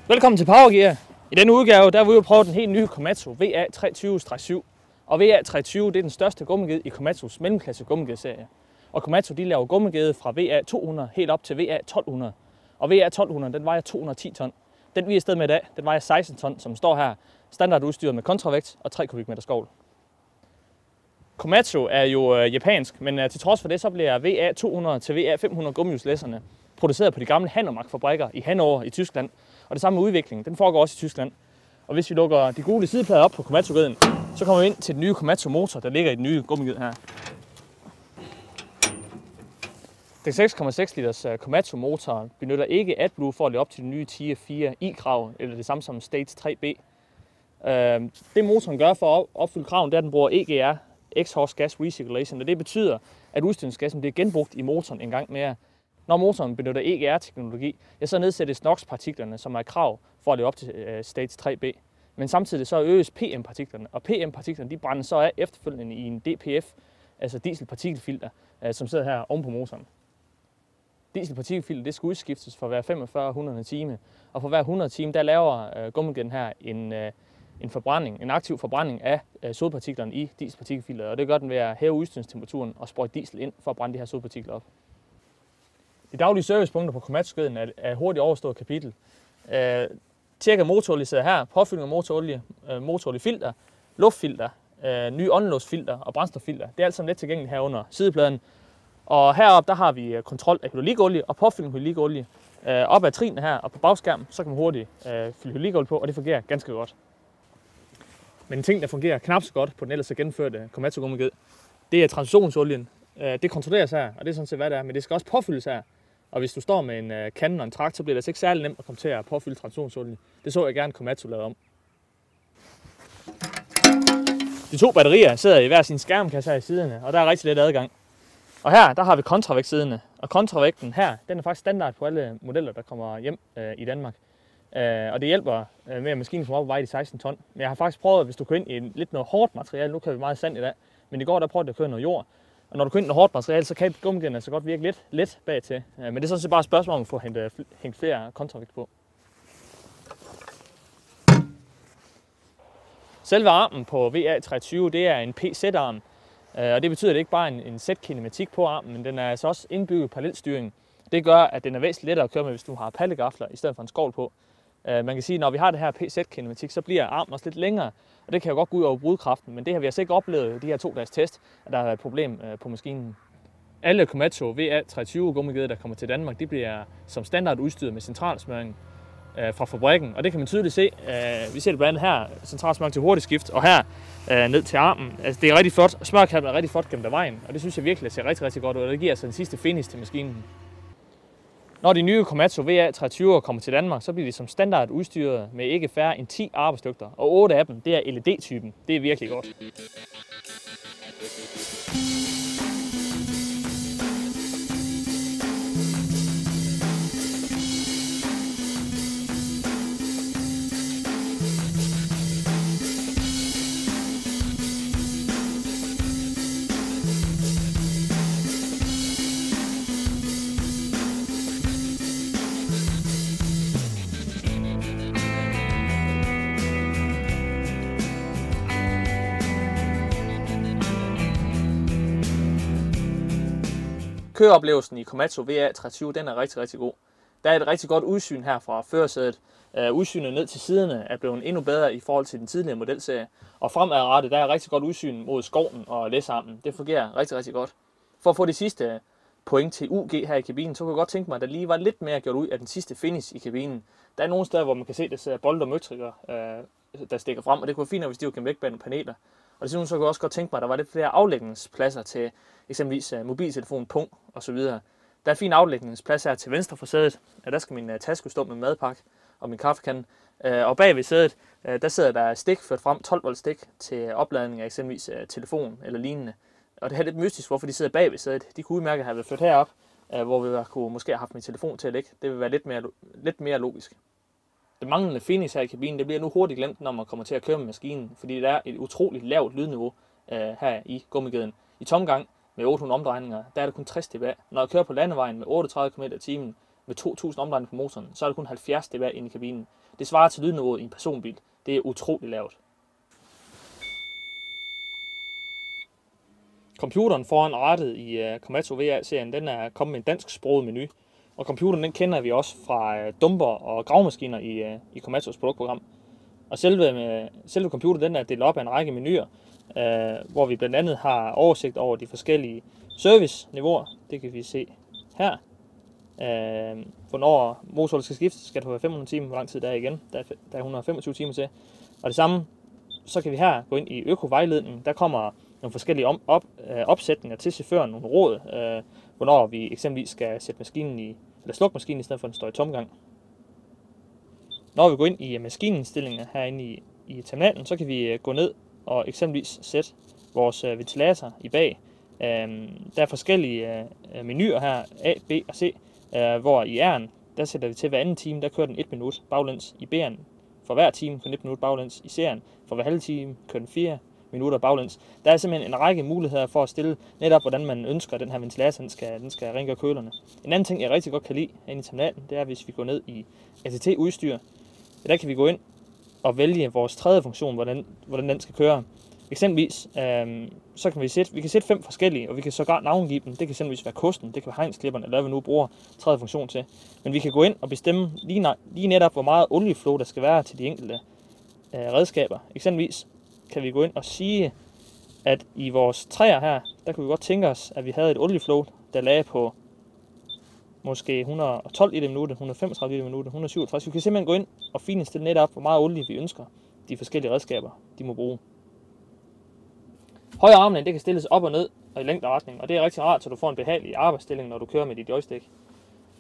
Velkommen til Power Gear. I denne udgave der vil vi prøve den helt nye Komatsu VA320-7. Og VA320 det er den største gummiged i Komatsus mellemklasse gummigedserie. Og Komatsu de laver gummigede fra VA200 helt op til VA1200. Og VA1200 den vejer 210 ton. Den vi er i stedet med i dag, den vejer 16 ton, som står her. Standardudstyret med kontravægt og 3 kubikmeter skovl. Komatsu er jo japansk, men til trods for det så bliver VA200 til VA500 gummihjulslæsserne produceret på de gamle Hanomag-fabrikker i Hannover i Tyskland. Og det samme med udviklingen, den foregår også i Tyskland. Og hvis vi lukker de gule sideplader op på Komatsu-geden, så kommer vi ind til den nye Komatsu-motor, der ligger i den nye gummiged her. Den 6,6 liters Komatsu-motor benytter ikke AdBlue for at leve op til den nye Tier 4 I-krav, eller det samme som Stage 3B. Det motoren gør for at opfylde kraven, det er, at den bruger EGR, Exhaust Gas Recirculation, og det betyder, at udstødningsgassen bliver genbrugt i motoren en gang mere. Når motoren benytter EGR-teknologi, ja, så nedsættes NOx-partiklerne, som er et krav for at leve op til Stage 3B. Men samtidig så øges PM-partiklerne, og PM-partiklerne de brænder så af efterfølgende i en DPF, altså dieselpartikelfilter, som sidder her oven på motoren. Dieselpartikelfilter det skal udskiftes for hver 4500 time, og for hver 100 time der laver gummigeden her en aktiv forbrænding af sodpartiklerne i dieselpartikelfilteret, og det gør den ved at hæve udstødningstemperaturen og sprøjte diesel ind for at brænde de her sodpartikler op. De daglige servicepunkter på Komatsu-geden er hurtigt overstået kapitel. Tjekker motorolie sidder her, påfyldning af motoroliefilter, luftfilter, nye åndelåsfilter og brændstoffilter. Det er alt sammen let tilgængeligt her under sidepladen. Og heroppe der har vi kontrol af hydraulikolie og påfyldning af hydraulikolie. Op ad trinene her og på bagskærmen, så kan man hurtigt fylde hydraulikolie på, og det fungerer ganske godt. Men en ting, der fungerer knap så godt på den ellers så gennemførte Komatsu-gummiged, det er transmissionsolien. Det kontrolleres her, og det er sådan set hvad det er, men det skal også påfyldes her. Og hvis du står med en kande og en trakt, så bliver det altså ikke særlig nemt at komme til at påfylde transmissionsolien. Det så jeg gerne Komatsu lave om. De to batterier sidder i hver sin skærmkasse her i siderne, og der er rigtig let adgang. Og her der har vi kontravægtsiderne, og kontravægten her, den er faktisk standard på alle modeller, der kommer hjem i Danmark. Og det hjælper med, at maskinen kommer op og veje de 16 ton. Men jeg har faktisk prøvet, hvis du kører ind i lidt noget hårdt materiale, nu kører vi meget sand i dag, men i går der prøvede jeg at køre noget jord. Og når du kører ind i noget hårdt materiale, så kan gummigeden altså godt virke lidt let bagtil. Men det er sådan set bare et spørgsmål om at få hængt flere kontravægt på. Selve armen på VA320, det er en PZ-arm. Og det betyder, at det ikke bare er en Z-kinematik på armen, men den er altså også indbygget parallelstyring. Det gør, at den er væsentligt lettere at køre med, hvis du har pallegafler i stedet for en skovl på. Man kan sige, at når vi har det her PZ-kinematik, så bliver armen også lidt længere, og det kan jo godt gå ud over brudkraften, men det har vi altså ikke oplevet i de her 2 dages test, at der er et problem på maskinen. Alle Komatsu VA320 gummigeder, der kommer til Danmark, de bliver som standard udstyret med centralsmøring fra fabrikken, og det kan man tydeligt se. Vi ser det blandt andet her, centralsmøring til hurtigt skift, og her ned til armen. Altså, det er rigtig flot. Smørkablen er rigtig flot gennem vejen, og det synes jeg virkelig ser rigtig, rigtig godt ud, og det giver altså den sidste finish til maskinen. Når de nye Komatsu VA320 kommer til Danmark, så bliver de som standard udstyret med ikke færre end 10 arbejdslygter, og 8 af dem det er LED-typen. Det er virkelig godt. Køreoplevelsen i Komatsu VA320 den er rigtig, rigtig god. Der er et rigtig godt udsyn her fra førersædet. Udsynet ned til siderne er blevet endnu bedre i forhold til den tidligere modelserie. Og fremadrettet der er rigtig godt udsyn mod skoven og læsarmen. Det fungerer rigtig, rigtig godt. For at få de sidste point til UG her i kabinen, så kunne jeg godt tænke mig, at der lige var lidt mere gjort ud af den sidste finish i kabinen. Der er nogle steder, hvor man kan se, at der sidder bolte og møtrikker, der stikker frem, og det kunne være fint, hvis de var gemt væk bag nogle paneler. Og desuden så kunne jeg også godt tænke mig, at der var lidt flere aflægningspladser til eksempelvis mobiltelefon, pung osv. Der er en fin aflægningsplads her til venstre for sædet. Der skal min taske stå med madpakke og min kaffekande. Og bag ved sædet, der sidder der stik ført frem, 12 volt stik til opladning af eksempelvis telefon eller lignende. Og det er lidt mystisk, hvorfor de sidder bag ved sædet. De kunne udmærket have været ført herop, hvor vi kunne måske have haft min telefon til at ligge. Det vil være lidt mere logisk. Det manglende finish her i kabinen, det bliver nu hurtigt glemt, når man kommer til at køre med maskinen, fordi der er et utroligt lavt lydniveau her i gummigeden. I tomgang med 800 omdrejninger, der er det kun 60 dB. Når jeg kører på landevejen med 38 km/t, med 2.000 omdrejninger på motoren, så er der kun 70 dB inde i kabinen. Det svarer til lydniveauet i en personbil. Det er utrolig lavt. Computeren foran rattet i Komatsu VA-serien, den er kommet med en dansksproget menu. Og computeren, den kender vi også fra dumper og gravemaskiner i Komatsus produktprogram. Og selve computeren, den er delt op af en række menuer, hvor vi blandt andet har oversigt over de forskellige serviceniveauer. Det kan vi se her. Hvornår motoren skal skiftes, skal det være 500 timer, hvor lang tid der er igen. Der er 125 timer til. Og det samme, så kan vi her gå ind i økovejledningen. Der kommer nogle forskellige opsætninger til chaufføren, nogle råd, hvornår vi eksempelvis skal sætte maskinen eller slukke maskinen, i stedet for at den står i tomgang. Når vi går ind i maskinindstillinger herinde i terminalen, så kan vi gå ned og eksempelvis sætte vores ventilator i bag. Der er forskellige menuer her, A, B og C, hvor i R'en, der sætter vi til hver anden time, der kører den 1 minut baglæns. I B'en for hver time kører den 1 minut baglæns. I C'en for hver halve time kører den 4 minutter baglæns. Der er simpelthen en række muligheder for at stille netop, hvordan man ønsker, at den her ventilator den skal rengøre kølerne. En anden ting, jeg rigtig godt kan lide herinde i terminalen, det er, hvis vi går ned i ATT-udstyr. Der kan vi gå ind og vælge vores tredje funktion, hvordan den skal køre. Eksempelvis, så kan vi kan sætte 5 forskellige, og vi kan sågar navngive dem. Det kan eksempelvis være kosten, det kan være hegnsklipperne, eller hvad vi nu bruger tredje funktion til. Men vi kan gå ind og bestemme lige netop, hvor meget olieflow der skal være til de enkelte redskaber. Eksempelvis kan vi gå ind og sige, at i vores træer her, der kan vi godt tænke os, at vi havde et olieflow, der lagde på måske 112 liter i minuttet, 135 liter i minuttet, 167. Vi kan simpelthen gå ind og finstille netop, hvor meget olie vi ønsker, de forskellige redskaber, de må bruge. Højre armen, det kan stilles op og ned og i længderetning, og det er rigtig rart, så du får en behagelig arbejdsstilling, når du kører med dit joystick.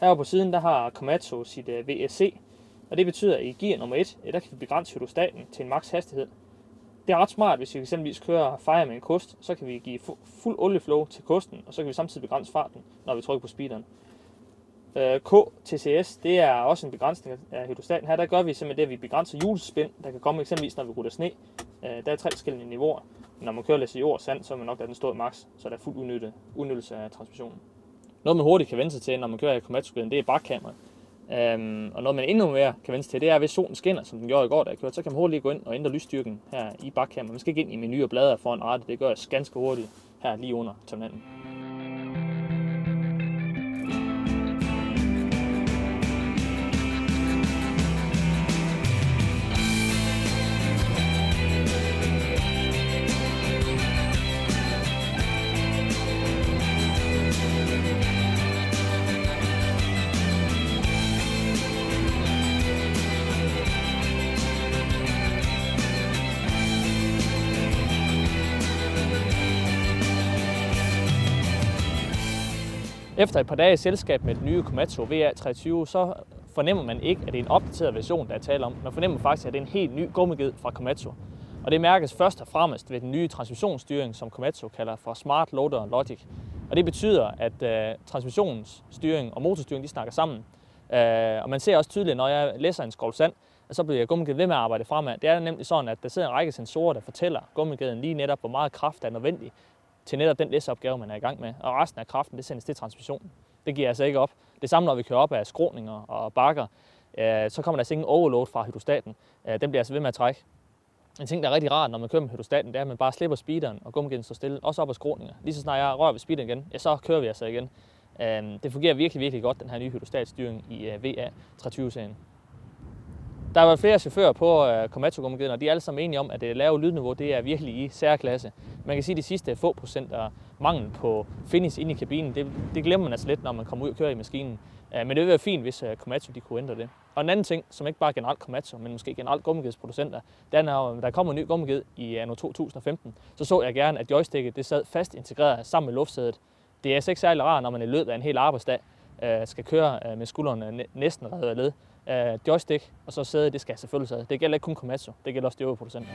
Heroppe på siden, der har Komatsu sit VSC, og det betyder, at i gear nummer 1, der kan vi begrænse hydrostaten til en maks hastighed. Det er ret smart, hvis vi eksempelvis kører fire med en kost, så kan vi give fuld olieflow til kosten, og så kan vi samtidig begrænse farten, når vi trykker på speederen. KTCS, det er også en begrænsning af hydrostaten. Her der gør vi simpelthen det, at vi begrænser hjulspind, der kan komme eksempelvis, når vi ruller sne. Der er 3 forskellige niveauer. Når man kører læs i jord og sand, så er man nok, at den står i max, så der er fuld udnyttelse af transmissionen. Noget man hurtigt kan vende sig til, når man kører i Komatsu-glæden, det er bakkamera. Og noget man endnu mere kan vende sig til, det er, hvis solen skinner, som den gjorde i går, da jeg kørte, så kan man hurtigt gå ind og ændre lysstyrken her i bakkamera. Man skal ikke ind i menu og bladre foran rattet, det gøres ganske hurtigt her lige under terminalen. Efter et par dage i selskab med den nye Komatsu VA23, så fornemmer man ikke, at det er en opdateret version, der er tale om. Man fornemmer faktisk, at det er en helt ny gummiged fra Komatsu. Og det mærkes først og fremmest ved den nye transmissionsstyring, som Komatsu kalder for Smart Loader Logic. Og det betyder, at transmissionsstyring og motorstyring de snakker sammen. Og man ser også tydeligt, når jeg læser en skål sand, at så bliver gummigeden ved med at arbejde fremad. Det er nemlig sådan, at der sidder en række sensorer, der fortæller gummigeden lige netop, hvor meget kraft der er nødvendig til netop den læseopgave, man er i gang med. Og resten af kraften, det sendes til transmissionen. Det giver altså ikke op. Det samme, når vi kører op af skråninger og bakker, så kommer der altså ingen overload fra hydrostaten. Den bliver altså ved med at trække. En ting, der er rigtig rart, når man kører med hydrostaten, det er, at man bare slipper speederen, og gummigeden står stille, også op ad skråninger. Lige så snart jeg rører ved speederen igen, ja, så kører vi altså igen. Det fungerer virkelig, virkelig godt, den her nye hydrostatstyring i VA23-serien. Der har været flere chauffører på Komatsu-gummigeden, og de er alle sammen enige om, at det lave lydniveau det er virkelig i særklasse. Man kan sige, at de sidste få procent af mangel på finish inde i kabinen, det glemmer man altså lidt, når man kommer ud og kører i maskinen. Men det ville være fint, hvis Komatsu de kunne ændre det. Og en anden ting, som ikke bare generelt Komatsu, men måske generelt gummigedsproducenter, det er, når der kommer en ny gummiged i anno 2015, så jeg gerne, at joysticket det sad fast integreret sammen med luftsædet. Det er altså ikke særlig rart, når man i løbet af en hel arbejdsdag skal køre med skuldrene næsten revet af led. Joystick og så sæde, det skal selvfølgelig sæde. Det gælder ikke kun Komatsu, det gælder også de øvrige producenter.